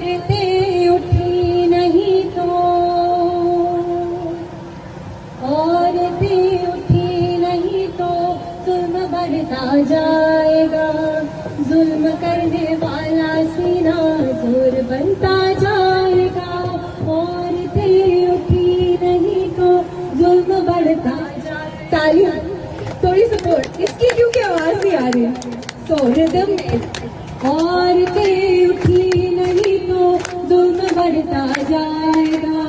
औरतें उठी नहीं तो, औरतें उठी नहीं तो जुल्म बढ़ता जाएगा, जुल्म करने वाला सीना जोर बनता जाएगा। औरतें उठी नहीं तो जुल्म बढ़ता जाएगा। तालियां, थोड़ी सपोर्ट इसकी क्योंकि आवाज नहीं आ रही। सो रिदम में औरतें उठी नहीं तो जुल्म बढ़ता जाएगा,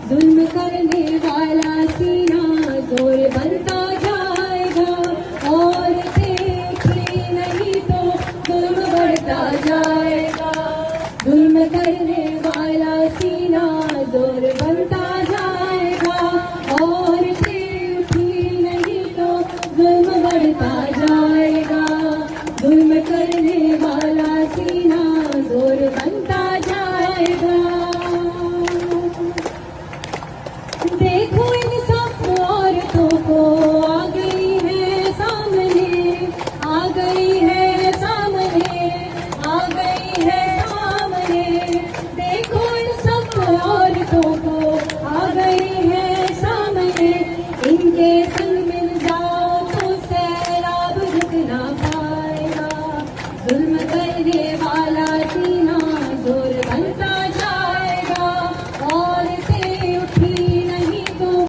जुल्म करने वाला सीना जोर बनता जाएगा। औरतें उठी नहीं तो जुल्म बढ़ता जाएगा, जुल्म करने वाला सीना जोर बनता जाएगा। औरतें उठी नहीं तो जुल्म बढ़ता जाएगा, जुल्म करने वाला सीना जोर बनता